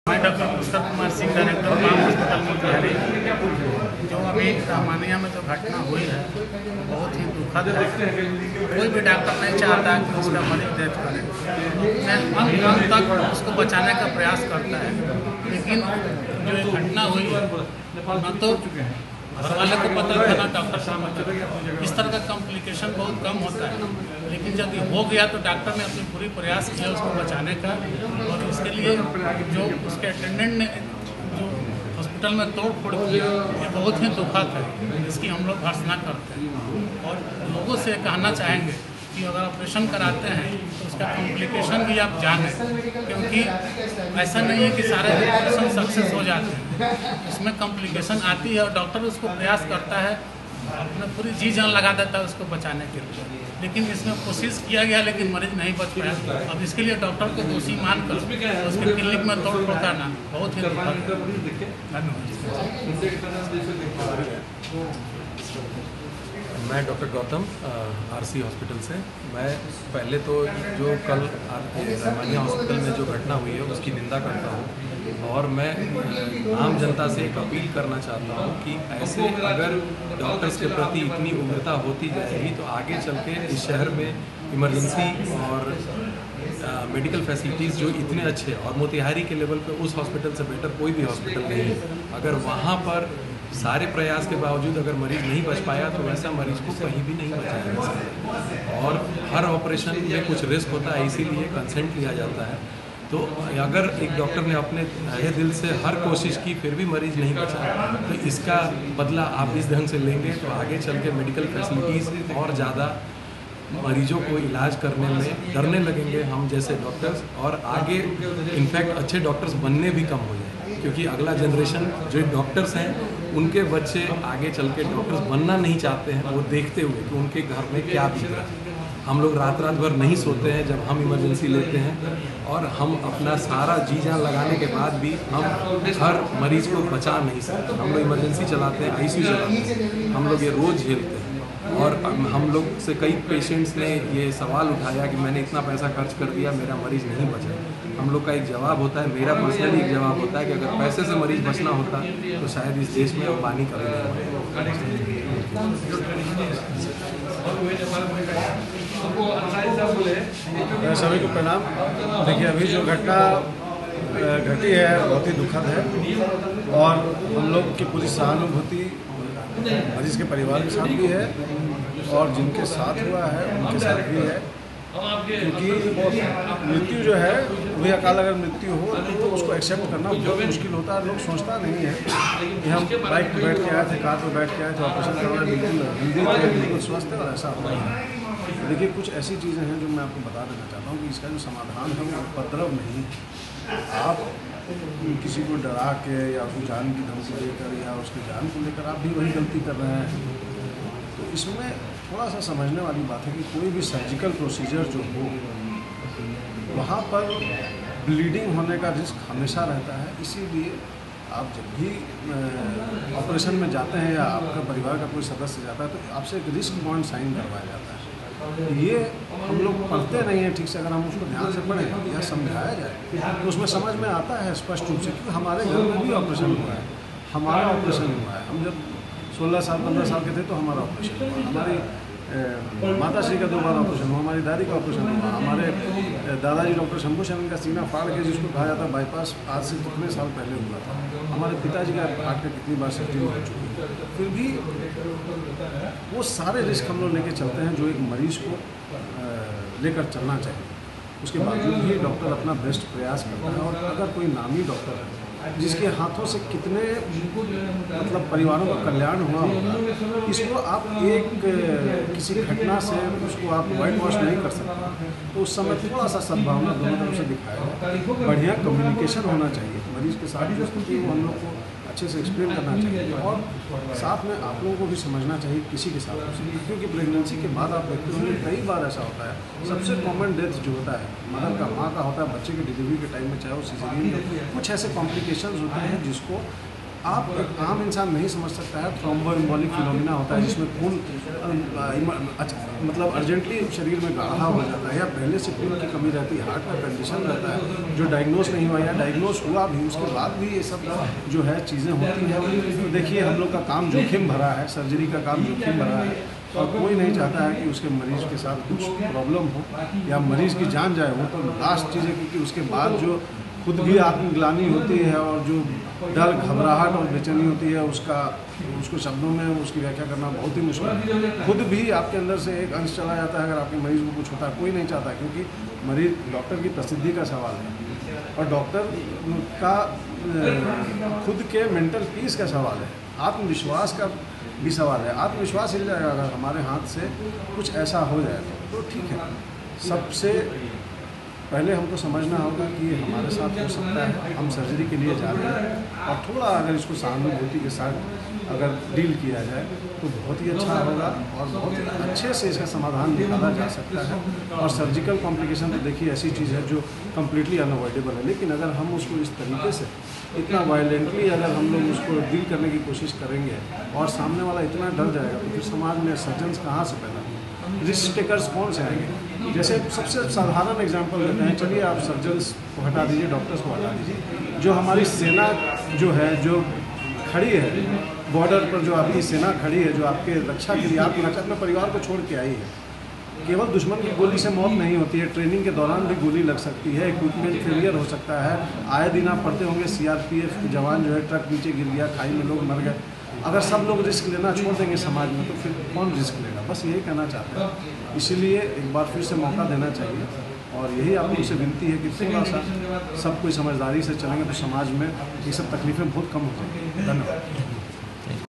मैं doctor Pushkar Kumar Singh, director palm hospital Motihari. जो अभी रामानिया में जो घटना हुई है बहुत ही दुखद है। कोई भी डॉक्टर नहीं चाहता कि उसका मरीज डेथ करे, अंत तक उसको बचाने का प्रयास करता है। लेकिन जो ये घटना हुई न तो घर वाले को पता था ना डॉक्टर को पता था। इस तरह का कॉम्प्लिकेशन बहुत कम होता है, लेकिन जब ये हो गया तो डॉक्टर ने अपनी पूरी प्रयास किया उसको बचाने का। और इसके लिए जो उसके अटेंडेंट ने जो हॉस्पिटल में तोड़ फोड़ किया, ये बहुत ही दुखद है। इसकी हम लोग भर्त्सना करते हैं और लोगों से कहना चाहेंगे कि अगर ऑपरेशन कराते हैं तो उसका कॉम्प्लिकेशन भी आप जानें, क्योंकि ऐसा नहीं है कि सारे ऑपरेशन सक्सेस हो जाते हैं। इसमें कॉम्प्लिकेशन आती है और डॉक्टर उसको प्रयास करता है, अपने पूरी जी जान लगा देता है उसको बचाने के लिए। लेकिन इसमें कोशिश किया गया लेकिन मरीज नहीं बच पाया। अब इसके लिए डॉक्टर को दोषी मानकर उसके क्लिनिक में तोड़ फोड़ करना बहुत ही मैं डॉक्टर गौतम आरसी हॉस्पिटल से। मैं पहले तो जो कल रामानिया हॉस्पिटल में जो घटना हुई है उसकी निंदा करता हूँ और मैं आम जनता से एक अपील करना चाहता हूँ कि ऐसे अगर डॉक्टर्स के प्रति इतनी उग्रता होती जाएगी तो आगे चल के इस शहर में इमरजेंसी और मेडिकल फैसिलिटीज़ जो इतने अच्छे और मोतिहारी के लेवल पे उस हॉस्पिटल से बेटर कोई भी हॉस्पिटल नहीं है। अगर वहाँ पर सारे प्रयास के बावजूद अगर मरीज नहीं बच पाया तो वैसा मरीज को कहीं भी नहीं बचाया जा सकता। और हर ऑपरेशन में कुछ रिस्क होता है, इसीलिए कंसेंट लिया जाता है। तो अगर एक डॉक्टर ने अपने तहे दिल से हर कोशिश की फिर भी मरीज नहीं बचा तो इसका बदला आप इस ढंग से लेंगे तो आगे चल के मेडिकल फैसिलिटीज़ और ज़्यादा मरीजों को इलाज करने में डरने लगेंगे हम जैसे डॉक्टर्स, और आगे इनफैक्ट अच्छे डॉक्टर्स बनने भी कम हो जाएंगे, क्योंकि अगला जनरेशन जो डॉक्टर्स हैं उनके बच्चे आगे चल के डॉक्टर्स बनना नहीं चाहते हैं, वो देखते हुए कि उनके घर में क्या बीत रहा है। हम लोग रात भर नहीं सोते हैं जब हम इमरजेंसी लेते हैं, और हम अपना सारा जी जान लगाने के बाद भी हम हर मरीज को बचा नहीं सकते। हम लोग इमरजेंसी चलाते हैं, आईसीयू चलाते हैं, हम लोग ये रोज़ झेलते हैं। और हम लोग से कई पेशेंट्स ने ये सवाल उठाया कि मैंने इतना पैसा खर्च कर दिया, मेरा मरीज़ नहीं बचा। हम लोग का एक जवाब होता है, मेरा पर्सनली एक जवाब होता है कि अगर पैसे से मरीज़ बचना होता तो शायद इस देश में अंबानी कभी नहीं होता। सभी को प्रणाम। देखिए, अभी जो घटना घटी है बहुत ही दुखद है और हम लोग की पूरी सहानुभूति मरीज के परिवार के साथ भी है और जिनके साथ हुआ है उनके साथ भी है, क्योंकि मृत्यु जो है वही अकाल अगर मृत्यु हो तो उसको एक्सेप्ट करना बहुत मुश्किल होता है। लोग सोचता नहीं है कि हम बाइक पर बैठ के आए थे, कार पर बैठ के आए थे, ऑपरेशन करवाए, बिल्कुल हेल्दी थे, बिल्कुल स्वस्थ है और ऐसा होता है। देखिए, कुछ ऐसी चीज़ें हैं जो मैं आपको बता देना चाहता हूँ कि इसका जो समाधान है वो उपद्रव नहीं है। आप किसी को डरा के या उसकी जान की धमकी देकर या उसकी जान को लेकर आप भी वही गलती कर रहे हैं। तो इसमें थोड़ा सा समझने वाली बात है कि कोई भी सर्जिकल प्रोसीजर जो हो वहाँ पर ब्लीडिंग होने का रिस्क हमेशा रहता है। इसीलिए आप जब भी ऑपरेशन में जाते हैं या आपका परिवार का कोई सदस्य जाता है तो आपसे एक रिस्क बॉन्ड साइन करवाया जाता है। ये हम लोग पढ़ते नहीं हैं ठीक से। अगर हम उसको ध्यान से पढ़ें या समझाया जाए तो उसमें समझ में आता है स्पष्ट रूप से, क्योंकि हमारे घर में भी ऑपरेशन हुआ है, हमारा ऑपरेशन हुआ है। हम जब 16 साल 15 साल के थे तो हमारा ऑपरेशन हुआ, हमारी माता श्री का 2 बार ऑपरेशन हुआ, हमारी दादी का ऑपरेशन हुआ, हमारे दादाजी डॉक्टर शंभू शरण का सीना फाड़ के जिसको कहा जाता है बाईपास, आज से कितने साल पहले हुआ था। हमारे पिताजी का हार्ट का कितनी बार सर्जरी हो चुकी है। फिर भी वो सारे रिस्क हम लोग लेके चलते हैं जो एक मरीज़ को लेकर चलना चाहिए। उसके बावजूद भी डॉक्टर अपना बेस्ट प्रयास करता है। और अगर कोई नामी डॉक्टर है जिसके हाथों से कितने मतलब परिवारों का कल्याण हुआ होगा, इसको आप एक किसी घटना से उसको आप वाइट वॉश नहीं कर सकते। तो उस समय थोड़ा सा सद्भावना दोनों तरफ से दिखाया, बढ़िया कम्युनिकेशन होना चाहिए मरीज़ के साथ, जो स्थिति वो हम लोग को अच्छे से एक्सप्लेन करना चाहिए। और साथ में आप लोगों को भी समझना चाहिए किसी के साथ, क्योंकि प्रेगनेंसी के बाद आप देखते होंगे कई बार ऐसा होता है। सबसे कॉमन डेथ जो होता है मदर का, माँ का होता है बच्चे की डिलीवरी के टाइम में, चाहे वो सिजेरियन हो, कुछ ऐसे कॉम्प्लिकेशंस होते हैं जिसको आप एक आम इंसान नहीं समझ सकता है। थ्रोम्बोएम्बोलिक फिनोमिना होता है जिसमें खून मतलब अर्जेंटली शरीर में गाढ़ा हो जाता है, या पहले से खून की कमी रहती है, हार्ट का कंडीशन रहता है जो डायग्नोस नहीं हुआ या डायग्नोस हुआ भी उसके बाद भी ये सब जो है चीज़ें होती हैं। तो देखिए हम लोग का काम जोखिम भरा है, सर्जरी का काम जोखिम भरा है, और कोई नहीं चाहता है कि उसके मरीज़ के साथ कुछ प्रॉब्लम हो या मरीज़ की जान जाए। वो तो लास्ट चीज़ है, क्योंकि उसके बाद जो खुद भी आत्मग्लानि होती है और जो डर, घबराहट और बेचैनी होती है उसको शब्दों में उसकी व्याख्या करना बहुत ही मुश्किल है। खुद भी आपके अंदर से एक अंश चला जाता है अगर आपके मरीज़ को कुछ होता है। कोई नहीं चाहता, क्योंकि मरीज़ डॉक्टर की प्रसिद्धि का सवाल है और डॉक्टर का खुद के मेंटल पीस का सवाल है, आत्मविश्वास का भी सवाल है। आत्मविश्वास हिल जाएगा अगर हमारे हाथ से कुछ ऐसा हो जाए तो ठीक है। सबसे पहले हमको समझना होगा कि ये हमारे साथ हो सकता है, हम सर्जरी के लिए जा रहे हैं, और थोड़ा अगर इसको सहानुभूति के साथ अगर डील किया जाए तो बहुत ही अच्छा होगा और बहुत ही अच्छे से इसका समाधान निकाला जा सकता है। और सर्जिकल कॉम्प्लिकेशन तो देखिए ऐसी चीज़ है जो कम्प्लीटली अनअवॉइडेबल है, लेकिन अगर हम उसको इस तरीके से इतना वायलेंटली अगर हम लोग उसको डील करने की कोशिश करेंगे और सामने वाला इतना डर जाएगा तो फिर समाज में सर्जन्स कहाँ से पैदा होंगे, रिस्क टेकर्स कौन से आएंगे। जैसे सबसे साधारण एग्जांपल देते हैं, चलिए आप सर्जन्स को हटा दीजिए, डॉक्टर्स को हटा दीजिए, जो हमारी सेना जो है जो खड़ी है बॉर्डर पर, जो आपकी सेना खड़ी है जो आपके रक्षा के लिए आपकी रक्षा अपने परिवार को छोड़ के आई है, केवल दुश्मन की गोली से मौत नहीं होती है, ट्रेनिंग के दौरान भी गोली लग सकती है, इक्विपमेंट फेलियर हो सकता है। आए दिन आप पढ़ते होंगे सीआरपीएफ के जवान जो है ट्रक नीचे गिर गया, खाई में लोग मर गए। अगर सब लोग रिस्क लेना छोड़ देंगे समाज में तो फिर कौन रिस्क लेगा। बस यही कहना चाहते हैं, इसीलिए एक बार फिर से मौका देना चाहिए और यही आप लोग से विनती है कि थोड़ा सा सब कोई समझदारी से चलेंगे तो समाज में ये सब तकलीफ़ें बहुत कम हो जाएंगी। धन्यवाद।